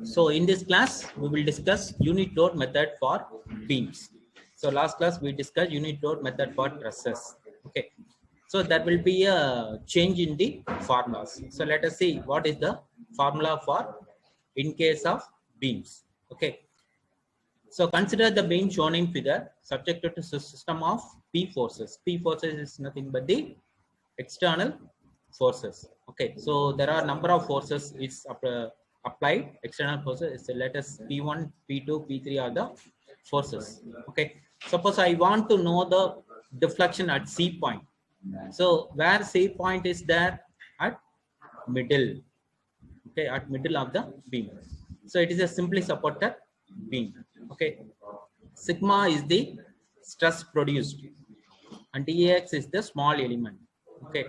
So in this class, we will discuss unit load method for beams. So last class we discussed unit load method for trusses. Okay. So that will be a change in the formulas. So let us see what is the formula for in case of beams. Okay. So consider the beam shown in figure subjected to system of P forces. P forces is nothing but the external forces. Okay, so there are number of forces is applied. External forces. So let us P1, P2, P3 are the forces. Okay, suppose I want to know the deflection at C point. So where C point is there? At middle. Okay, at middle of the beam. So it is a simply supported beam. Okay, sigma is the stress produced and Ax is the small element. Okay,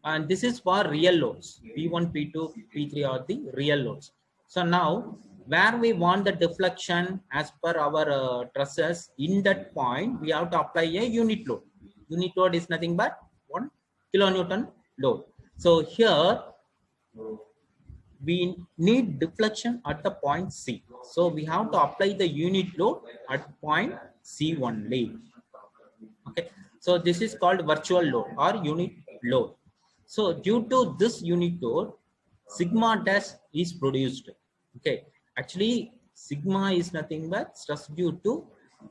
and this is for real loads. P1, P2, P3 are the real loads. So now where we want the deflection as per our trusses, in that point we have to apply a unit load. Unit load is nothing but 1 kilonewton load. So here we need deflection at the point C. So we have to apply the unit load at point C only. Okay, so this is called virtual load or unit load. So due to this unit load, sigma dash is produced. Okay, actually sigma is nothing but stress due to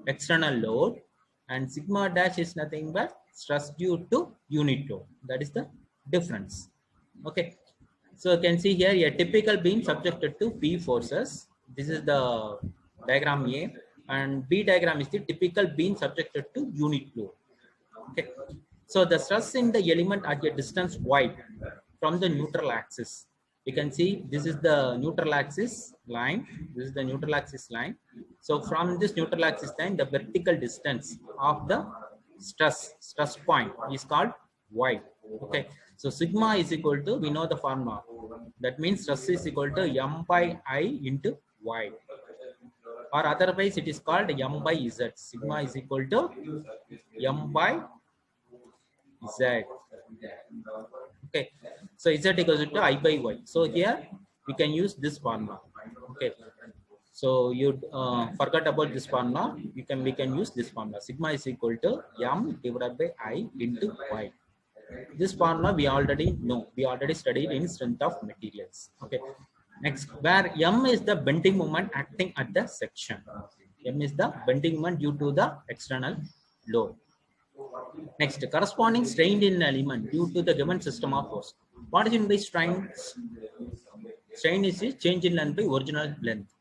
external load, and sigma dash is nothing but stress due to unit load. That is the difference. Okay, so you can see here a typical beam subjected to P forces. This is the diagram A, and B diagram is the typical beam subjected to unit load. Okay, so the stress in the element at a distance y from the neutral axis. You can see this is the neutral axis line. This is the neutral axis line. So from this neutral axis line, the vertical distance of the stress point is called y. Okay, so sigma is equal to, we know the formula. That means stress is equal to m by I into y. Or otherwise it is called m by z. Sigma is equal to m by z. Okay, so z equals to I by y. So here we can use this formula. Okay, so you forgot about this formula. We can use this formula. Sigma is equal to m divided by I into y. This formula we already know. We already studied in strength of materials. Okay. Next, where m is the bending moment acting at the section. M is the bending moment due to the external load. Next, corresponding strain in element due to the given system of force. What is in by strain? Strain is a change in length by original length.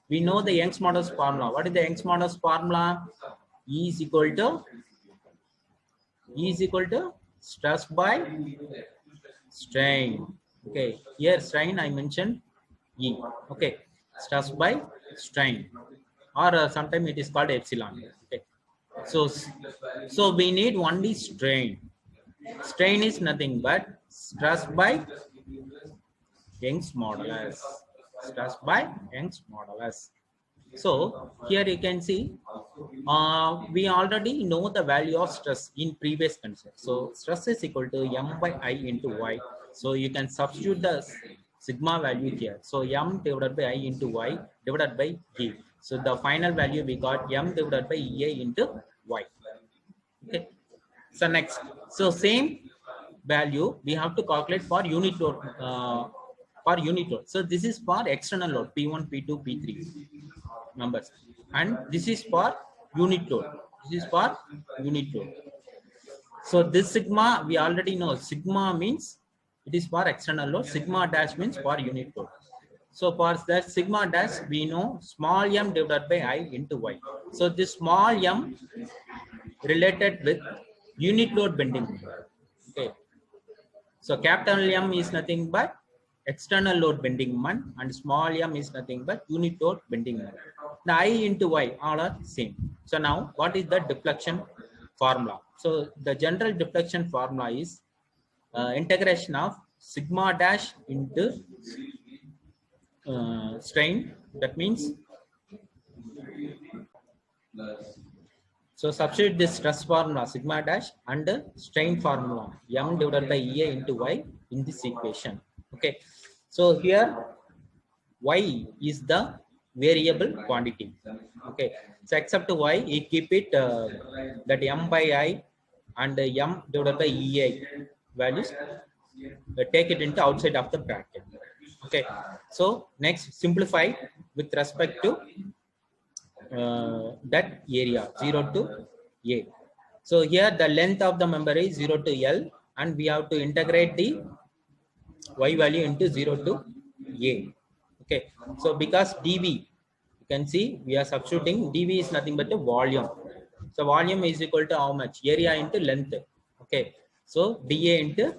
We know the Young's modulus formula. What is the Young's modulus formula? E is equal to stress by strain. Okay, here strain I mentioned E. Okay, stress by strain, or sometimes it is called epsilon. Okay, so we need only strain. Strain is nothing but stress by Young's modulus. Stress by Young's modulus. So here you can see we already know the value of stress in previous concept. So stress is equal to m by I into y. So you can substitute the sigma value here. So m divided by I into y divided by e. So the final value we got m divided by EA into y. Okay. So next, so same value we have to calculate for unit load. So this is for external load P1, P2, P3 numbers, and this is for unit load. This is for unit load. So this sigma we already know. Sigma means it is for external load. Sigma dash means for unit load. So for that sigma dash we know small m divided by I into y. So this small m related with unit load bending moment. Okay. So capital M is nothing but external load bending moment, and small m is nothing but unit load bending moment. The I into y all are same. So now what is the deflection formula? So the general deflection formula is integration of sigma dash into strain. That means, so substitute this stress formula sigma dash and strain formula m divided by EA into y in this equation. Okay. So here y is the variable quantity. Okay, so except y, you keep it that m by I and m divided by ei values, take it into outside of the bracket. Okay, so next simplify with respect to that area 0 to a. So here the length of the member is 0 to L, and we have to integrate the y value into 0 to a. Okay, so because dv, you can see we are substituting dv is nothing but the volume. So volume is equal to how much? Area into length. Okay, so dA into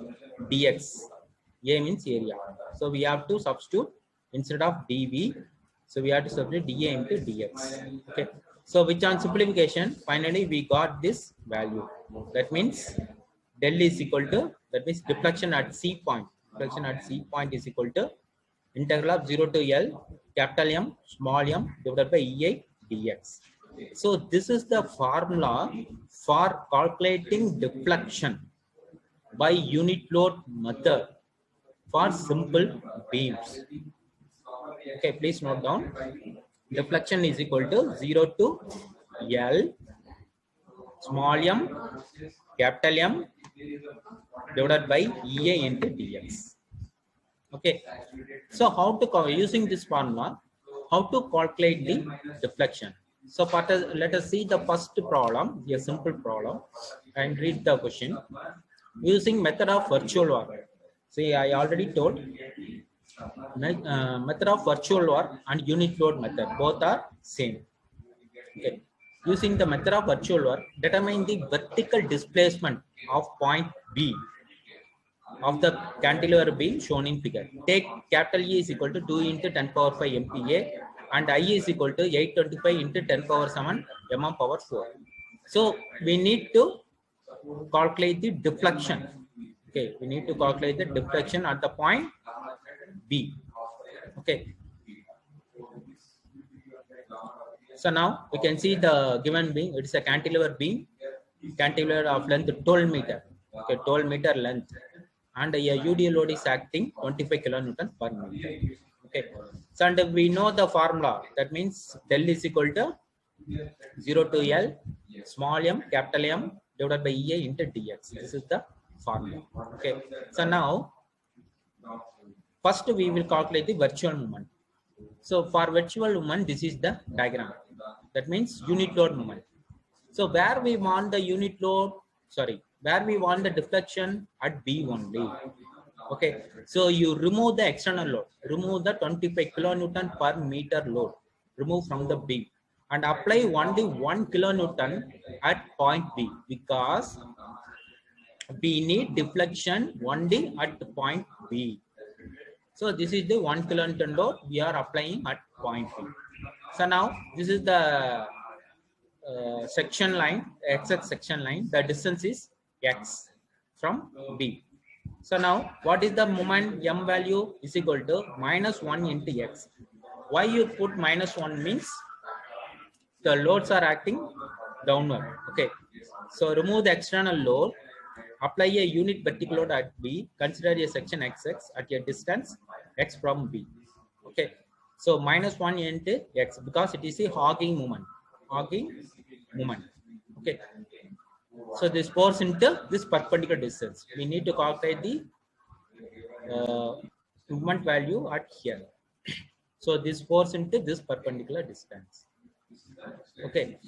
dx. A means area, so we have to substitute instead of dv, so we have to substitute dA into dx. Okay, so which on simplification finally we got this value. That means del is equal to, that means deflection at C point. Deflection at C point is equal to integral of 0 to L capital M small m divided by EI dx. So this is the formula for calculating deflection by unit load method for simple beams. Okay, please note down. Deflection is equal to 0 to L small m capital M divided by EA into dx. Okay, so how to using this formula, how to calculate the deflection? So let us see the first problem, a simple problem, and read the question. Using method of virtual work. See, I already told method of virtual work and unit load method both are same. Okay. Using the method of virtual work, determine the vertical displacement of point B of the cantilever beam shown in figure. Take capital E is equal to 2 into 10 power 5 MPa and I is equal to 825 into 10 power 7 mm power 4. So we need to calculate the deflection. Okay, we need to calculate the deflection at the point B. Okay. So now we can see the given beam. It is a cantilever beam, cantilever of length 12 meter. Okay, 12 meter length, and a UDL load is acting 25 kilonewton per meter. Okay, so and we know the formula. That means del is equal to 0 to L small m capital M divided by EA into dx. This is the formula. Okay, so now first we will calculate the virtual moment. So for virtual moment, this is the diagram. That means unit load moment. So where we want the unit load, where we want the deflection at B only. Okay, so you remove the external load, remove the 25 kilonewton per meter load, remove from the beam, and apply only 1 kilonewton at point B, because we need deflection only at the point B. So this is the 1 kilonewton load we are applying at point B. So now this is the section line, XX section line. The distance is X from B. So now what is the moment M value is equal to -1 into X. Why you put -1 means the loads are acting downward. Okay, so remove the external load, apply a unit vertical load at B, consider a section XX at a distance X from B. Okay, so -1 into X, because it is a hogging moment. Okay, so this force into this perpendicular distance. We need to calculate the movement value at here. So this force into this perpendicular distance. Okay.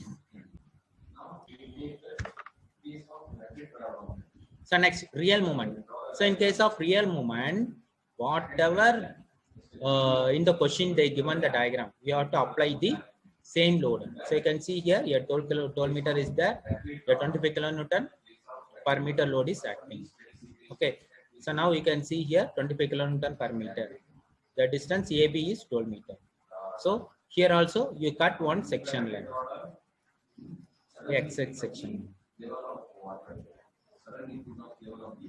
So next, real movement. So in case of real movement, whatever in the question they given the diagram, we have to apply the same load. So you can see here, your 12 meter is there, your 25 kilonewton per meter load is acting. Okay, so now you can see here 25 kilonewton per meter. The distance AB is 12 meter. So here also you cut one section length, XX section.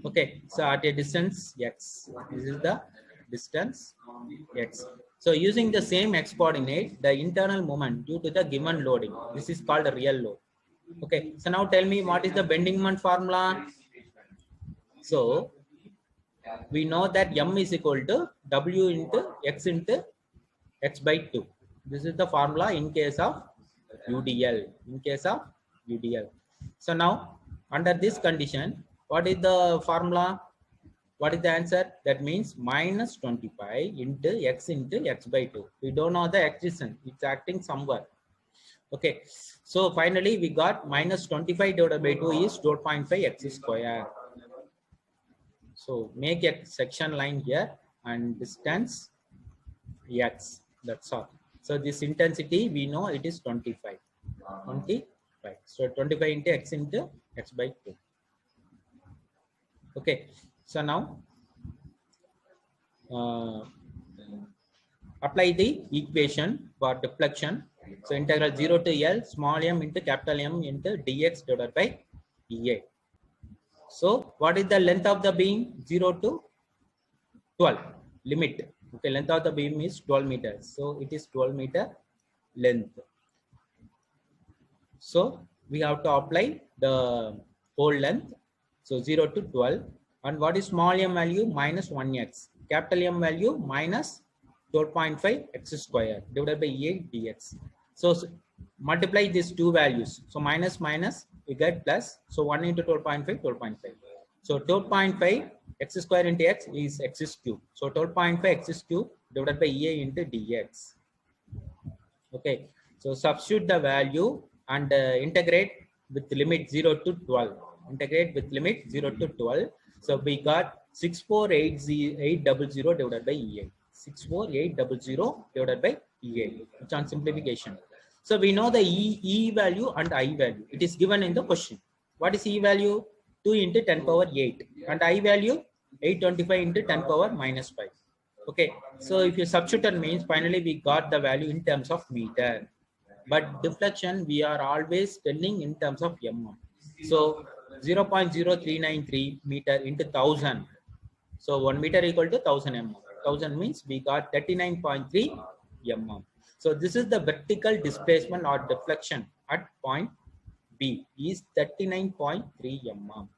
Okay, so at a distance X, this is the distance X. So using the same X coordinate, the internal moment due to the given loading, this is called a real load. Okay, so now tell me what is the bending moment formula. So we know that m is equal to w into x by 2. This is the formula in case of UDL. In case of UDL. So now, under this condition, what is the formula? What is the answer? That means minus 25 into x by 2. We don't know the existence. It's acting somewhere. Okay. So finally, we got minus 25 divided by 2 is 12.5 x square. So make a section line here and distance x. That's all. So this intensity, we know it is 25. 25. So 25 into x by 2. Okay. So now apply the equation for deflection. So integral 0 to L small m into capital M into dx divided by EA. So what is the length of the beam? 0 to 12 limit. Okay, length of the beam is 12 meters. So it is 12 meter length. So we have to apply the whole length. So 0 to 12. And what is small m value? Minus 1x. Capital M value minus 12.5 x square divided by EA dx. So multiply these two values. So minus minus, we get plus. So 1 into 12.5, 12.5. So 12.5 x square into x is x cube. So 12.5 x cube divided by EA into dx. Okay. So substitute the value and integrate with limit 0 to 12. Integrate with limit 0 to 12. So we got 64800 divided by EA. 64800 divided by EA. It's on simplification. So we know the E value and I value. It is given in the question. What is E value? 2 into 10 power 8. And I value 825 into 10 power minus 5. Okay. So if you substitute means finally we got the value in terms of meter. But deflection, we are always telling in terms of mm. So 0.0393 meter into 1000. So 1 meter equal to 1000 mm. 1000 means we got 39.3 mm. So this is the vertical displacement or deflection at point B is 39.3 mm.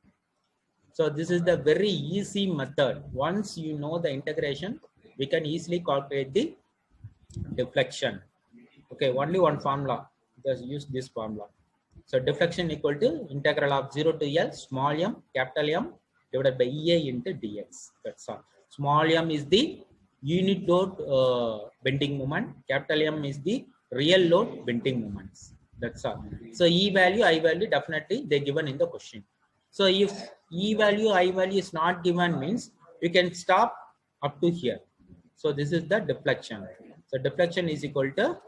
So this is the very easy method. Once you know the integration, we can easily calculate the deflection. Okay, only one formula. Just use this formula. So deflection equal to integral of 0 to L small m capital M divided by EA into dx. That's all. Small m is the unit load bending moment. Capital M is the real load bending moments. That's all. So E value, I value definitely they given in the question. So if E value, I value is not given means you can stop up to here. So this is the deflection. So deflection is equal to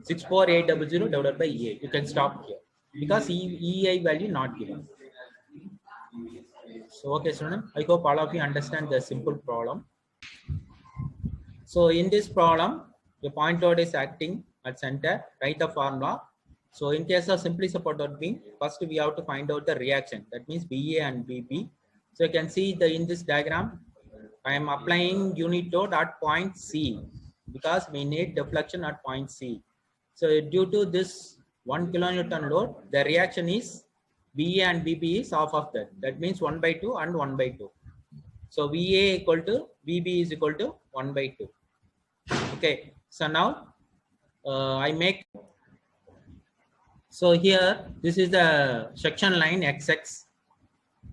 64800 divided by EA. You can stop here because EI value not given. So okay, student, I hope all of you understand the simple problem. So in this problem, the point load is acting at center, write the formula. So in case of simply supported beam, first we have to find out the reaction. That means BA and BB. So you can see in this diagram, I am applying unit load at point C because we need deflection at point C. So due to this 1 kilonewton load, the reaction is VA and BB is half of that. That means 1 by 2 and 1 by 2. So VA equal to BB is equal to 1 by 2. Okay. So now I make. So here this is the section line XX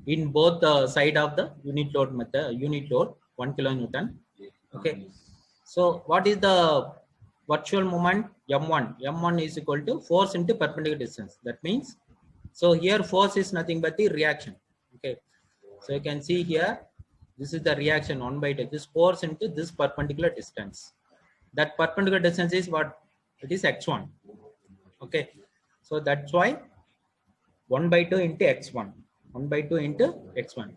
in both the side of the unit load method. Unit load 1 kilonewton. Okay. So what is the virtual moment? M1. M1 is equal to force into perpendicular distance. That means, so here force is nothing but the reaction. Okay. So you can see here, this is the reaction 1 by 2. This force into this perpendicular distance. That perpendicular distance is what? It is x1. Okay. So that's why 1 by 2 into x1. 1 by 2 into x1.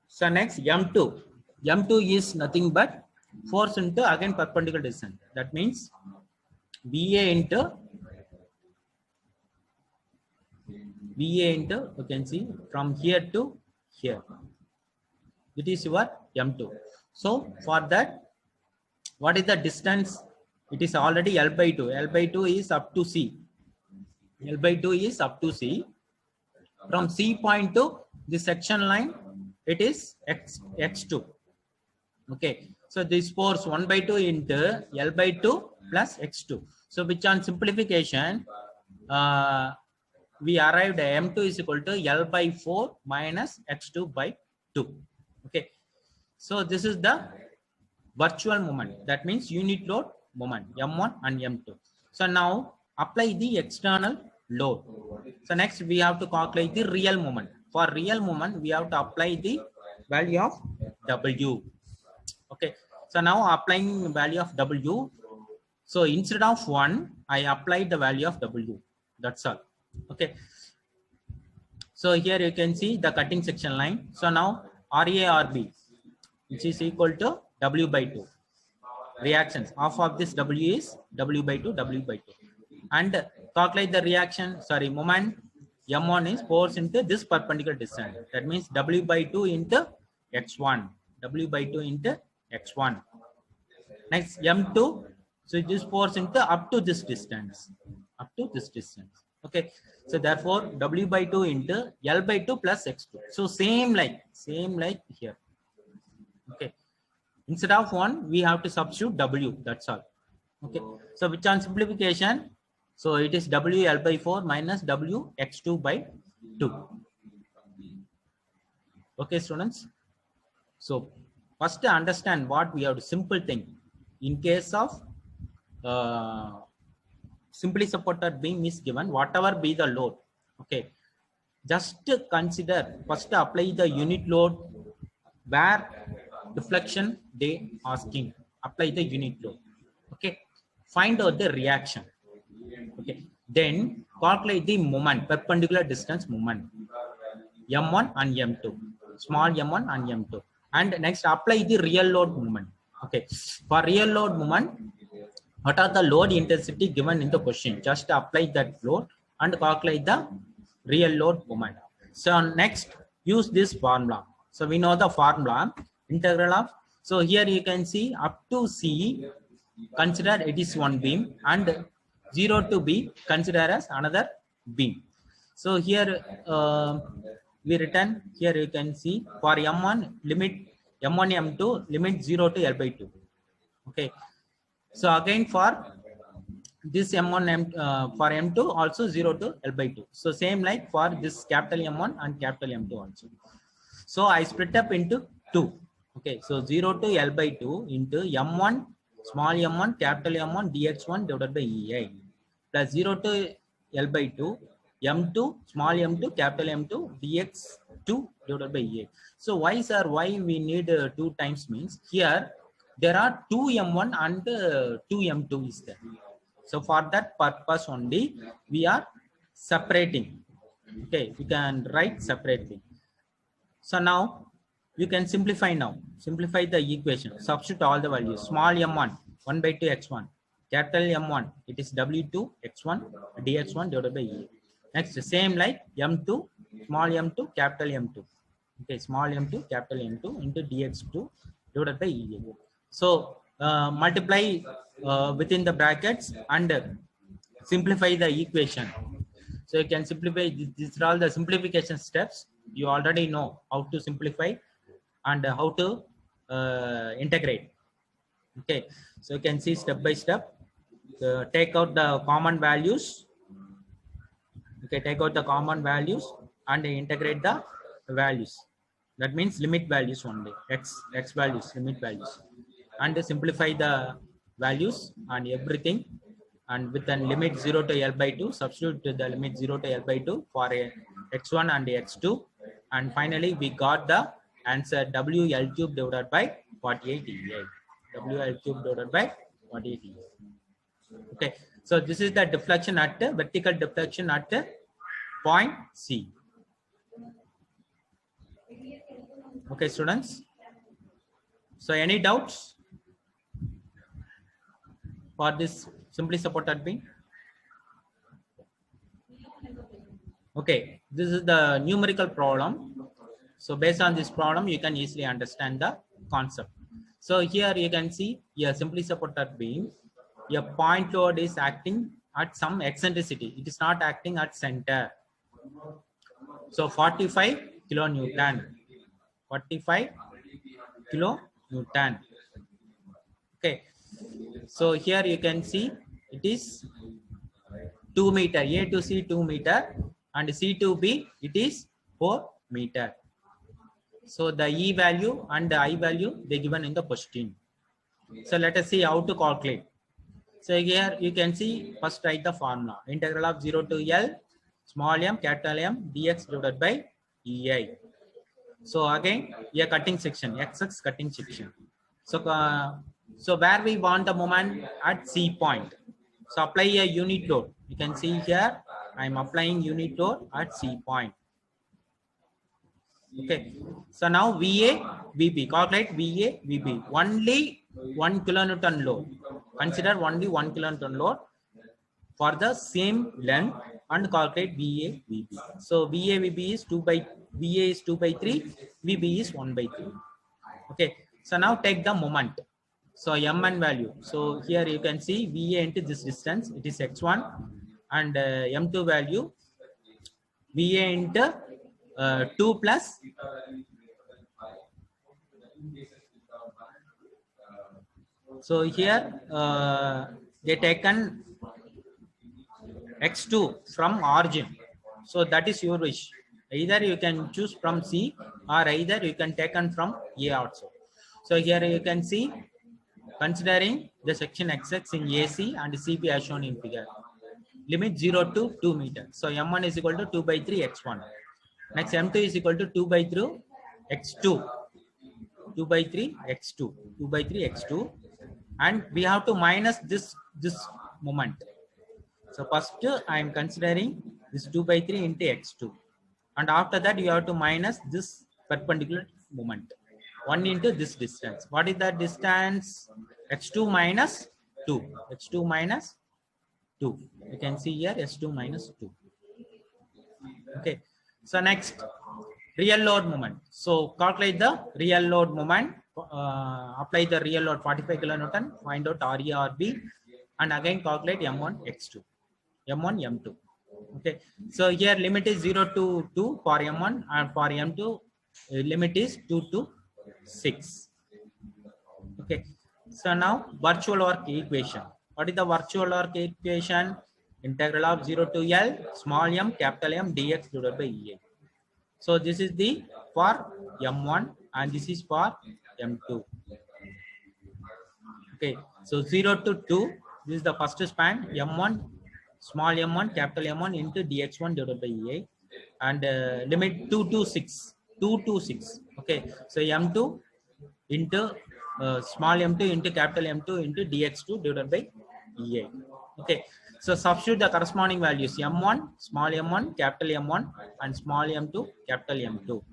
So next M2. M2 is nothing but force into again perpendicular distance. That means BA into you can see from here to here. It is your M2. So for that, what is the distance? It is already L by 2. L by 2 is up to C. L by 2 is up to C. From C point to the section line, it is x2. Okay, so this force 1 by 2 into L by 2 plus x2. So which on simplification, we arrived at m2 is equal to L by 4 minus x2 by 2. Okay, so this is the virtual moment. That means unit load moment m1 and m2. So now apply the external load. So next we have to calculate the real moment. For real moment, we have to apply the value of W. Okay, so now applying value of W. So instead of 1, I applied the value of W. That's all. Okay, so here you can see the cutting section line. So now RARB, which is equal to W by 2. Reactions, half of this W is W by 2, W by 2. And calculate the reaction, sorry, moment M1 is force into this perpendicular distance. That means W by 2 into X1. W by 2 into X1. Next M2, so this force into up to this distance. Up to this distance. Okay. So therefore W by 2 into L by 2 plus X2. So same like here. Okay. Instead of 1, we have to substitute W. That's all. Okay. So which on simplification, so it is W L by 4 minus W X2 by 2. Okay, students. So first understand what we have to simple thing. In case of simply supported beam is given, whatever be the load. Okay. Just consider, first apply the unit load where deflection they asking. Apply the unit load. Okay. Find out the reaction. Okay, then calculate the moment, perpendicular distance moment, M1 and M2, small m1 and m2, and next apply the real load moment. Okay, for real load moment, what are the load intensity given in the question? Just apply that load and calculate the real load moment. So next, use this formula. So we know the formula, integral of, so here you can see up to C, consider it is one beam, and 0 to B consider as another beam. So here we written, here you can see for M1 limit M1 M2 limit 0 to L by 2. Okay, so again for this M1 for M2 also 0 to L by 2. So same like for this capital M1 and capital M2 also. So I split up into 2. Okay, so 0 to L by 2 into M1 small m1 capital M1 dx1 divided by EI plus 0 to L by 2 M2 small m2 capital M2 dx2 divided by EI. So why sir, why we need 2 times means here there are 2 M1 and 2 M2 is there. So for that purpose only we are separating. Okay, we can write separately. So now you can simplify now. Simplify the equation. Substitute all the values. Small m1, 1 by 2 x1. Capital M1, it is W2 x1 dx1 divided by E. Next, same like M2, small m2, capital M2. Okay, small m2, capital M2 into dx2 divided by E. So multiply within the brackets and simplify the equation. So you can simplify, these are all the simplification steps. You already know how to simplify and how to integrate. Okay, so you can see step by step. Take out the common values. Okay, take out the common values and integrate the values. That means limit values only, x values, limit values, and simplify the values and everything. And with a limit 0 to L by 2, substitute the limit 0 to L by 2 for x1 and x2. And finally, we got the answer WL cube divided by 48 EA. WL cube divided by 48 EA. Okay, so this is the deflection at the vertical deflection at the point C. Okay, students. So any doubts for this simply supported beam? Okay, this is the numerical problem. So based on this problem, you can easily understand the concept. So here you can see a simply supported beam. A point load is acting at some eccentricity. It is not acting at center. So 45 kilonewton. 45 kilonewton. Okay, so here you can see it is 2 meter, A to C 2 meter, and C to B it is 4 meter. So the E value and the I value they given in the question. So let us see how to calculate. So here you can see, first write the formula. Integral of 0 to L small m capital M dx divided by EI. So again, a cutting section, XX cutting section. So where we want the moment at C point. So apply a unit load. You can see here, I am applying unit load at C point. Okay. So now VA, VB, calculate VA, VB. Only 1 kilonewton load. Consider only 1 kilonewton load for the same length and calculate VA, VB. So VA, VB is 2 by, VA is 2 by 3, VB is 1 by 3. Okay. So now take the moment. So M1 value. So here you can see VA into this distance, it is X1, and M2 value VA into 2 plus so here they taken X2 from origin. So that is your wish. Either you can choose from C or either you can taken from A also. So here you can see considering the section XX in AC and CB as shown in figure. Limit 0 to 2 meters. So M1 is equal to 2 by 3 X1. Next M2 is equal to 2 by 3 X2. 2 by 3 X2. 2 by 3 X2. And we have to minus this moment. So first I am considering this 2 by 3 into X2. And after that you have to minus this perpendicular moment. 1 into this distance. What is that distance? X2 minus 2. X2 minus 2. You can see here S2 minus 2. Okay. So next, real load moment. So calculate the real load moment. Apply the real load 45 kilonewton. Find out RE, RB, and again calculate M1, X2, M1, M2. Okay. So here limit is 0 to 2 for M1 and for M2 limit is 2 to 6. Okay. So now virtual work equation. What is the virtual work equation? Integral of 0 to L small m capital M dx divided by EA. So this is the for M1 and this is for M2. Okay. So 0 to 2, this is the first span, M1 small m1 capital M1 into dx1 divided by EA, and limit 2 to 6. 2 to 6. Okay. So M2 into small m2 into capital M2 into dx2 divided by EA. Okay. So substitute the corresponding values M1, small m1, capital M1 and small m2, capital M2,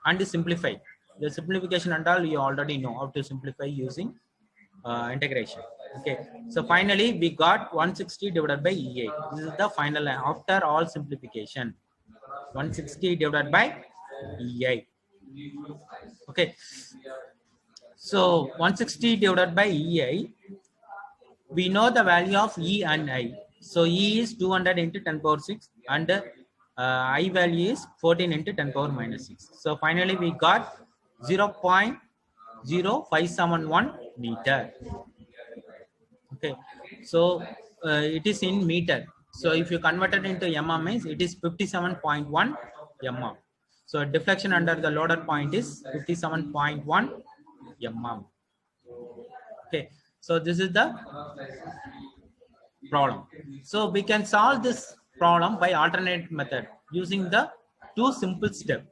and simplify. The simplification and all you already know how to simplify using integration. Okay. So finally we got 160 divided by EA. This is the final after all simplification. 160 divided by EA. Okay. So 160 divided by EI, we know the value of E and I. So E is 200 into 10 power 6 and I value is 14 into 10 power minus 6. So finally we got 0.0571 meter. Okay. So it is in meter. So if you convert it into mm, it is 57.1 mm. So deflection under the loaded point is 57.1 mm. Okay. So this is the problem. So we can solve this problem by alternate method using the two simple step.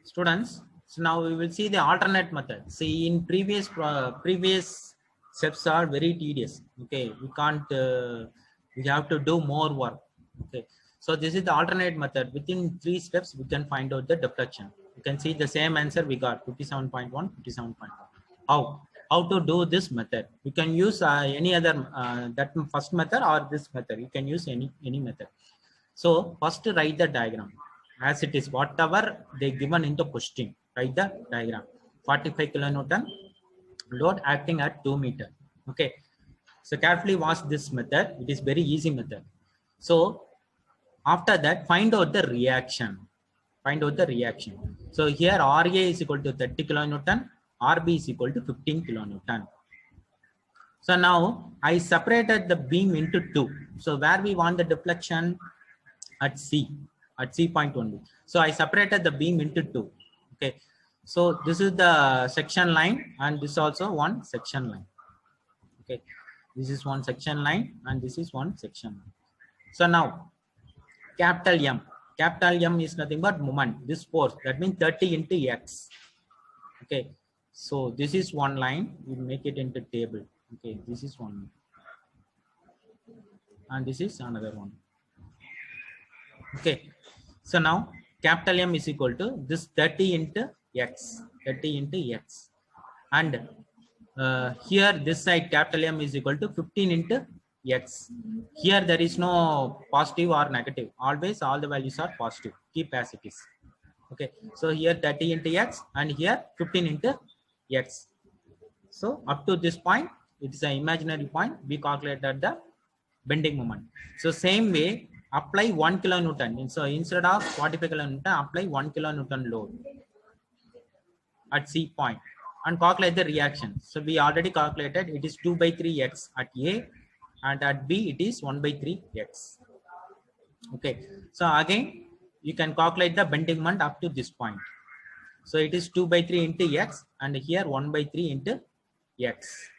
Students, so now we will see the alternate method. See, in previous steps are very tedious. Okay, we can't. We have to do more work. Okay. So this is the alternate method. Within 3 steps, we can find out the deflection. You can see the same answer we got 57.1, 57.1. How to do this method? You can use any other that first method or this method. You can use any method. So first write the diagram as it is. Whatever they given into question, write the diagram. 45 kilonewton load acting at 2 meter. Okay. So carefully watch this method. It is very easy method. So after that, find out the reaction. Find out the reaction. So here RA is equal to 30 kilonewton, RB is equal to 15 kilonewton. So now I separated the beam into two. So where we want the deflection? At C point only. So I separated the beam into two. Okay. So this is the section line and this is also one section line. Okay. This is one section line and this is one section line. So now capital M. Capital M is nothing but moment. This force, that means 30 into X. Okay. So this is one line. We make it into table. Okay. This is one. And this is another one. Okay. So now capital M is equal to this 30 into X. 30 into X. And here this side capital M is equal to 15 into X. Here there is no positive or negative. Always all the values are positive. Keep as it is. Okay. So here 30 into X and here 15 into X. So up to this point, it is an imaginary point. We calculated the bending moment. So same way, apply 1 kilonewton. So instead of 45 kilonewton, apply 1 kilonewton load at C point and calculate the reaction. So we already calculated it is 2 by 3 X at A and at B it is 1 by 3 X. Okay. So again, you can calculate the bending moment up to this point. So it is 2 by 3 into X and here 1 by 3 into X.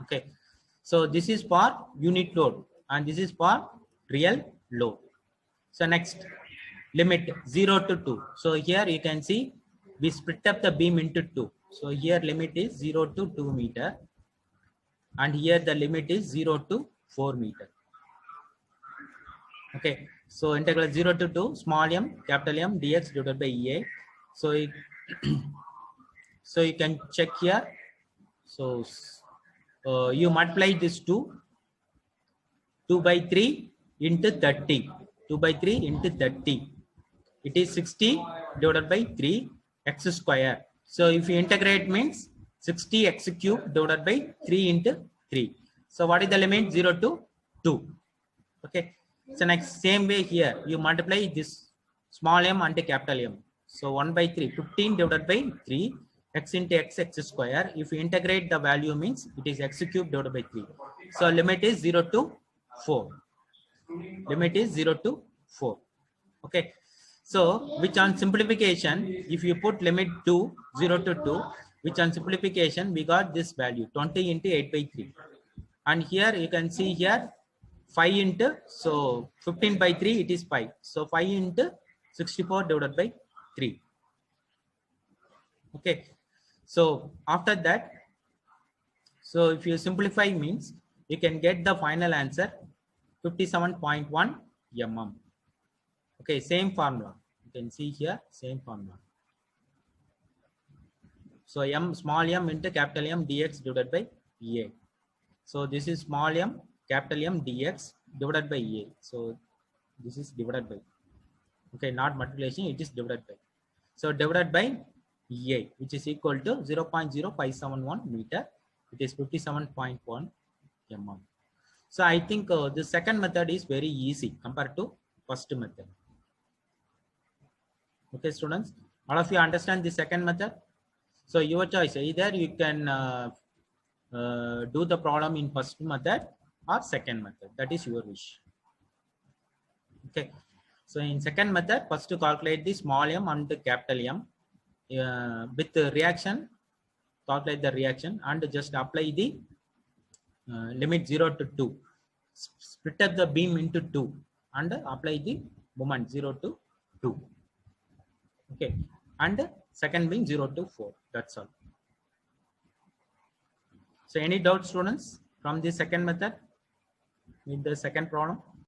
Okay. So this is for unit load and this is for real load. So next, limit 0 to 2. So here you can see we split up the beam into two. So here limit is 0 to 2 meter and here the limit is 0 to 4 meter. Okay. So integral 0 to 2 small m capital M dx divided by EA. So so you can check here. So you multiply this 2 by 3 into 30. 2 by 3 into 30. It is 60 divided by 3 x square. So if you integrate means 60 x cube divided by 3 into 3. So what is the limit? 0 to 2. Okay. So next same way here you multiply this small m and capital M. So 1 by 3 15 divided by 3 x into x square. If you integrate the value means it is x cube divided by 3. So limit is 0 to 4. Limit is 0 to 4. Okay. So which on simplification, if you put limit to 0 to 2, which on simplification we got this value 20 into 8 by 3. And here you can see here 5 into, so 15 by 3 it is 5. So 5 into 64 divided by 3. Okay. So after that, so if you simplify means you can get the final answer 57.1 mm. Okay, same formula. You can see here, same formula. So m small m into capital M dx divided by EA. So this is small m capital M dx divided by EA. So this is divided by. Okay, not multiplication, it is divided by. So divided by EA, which is equal to 0.0571 meter. It is 57.1 mm. So I think the second method is very easy compared to first method. Okay, students, all of you understand the second method? So your choice, either you can do the problem in first method or second method. That is your wish. Okay. So in second method, first to calculate the small m and the capital M with the reaction, calculate the reaction and just apply the limit 0 to 2. Split up the beam into 2 and apply the moment 0 to 2. Okay. And second being 0 to 4. That's all. So any doubts, students, from the second method with the second problem?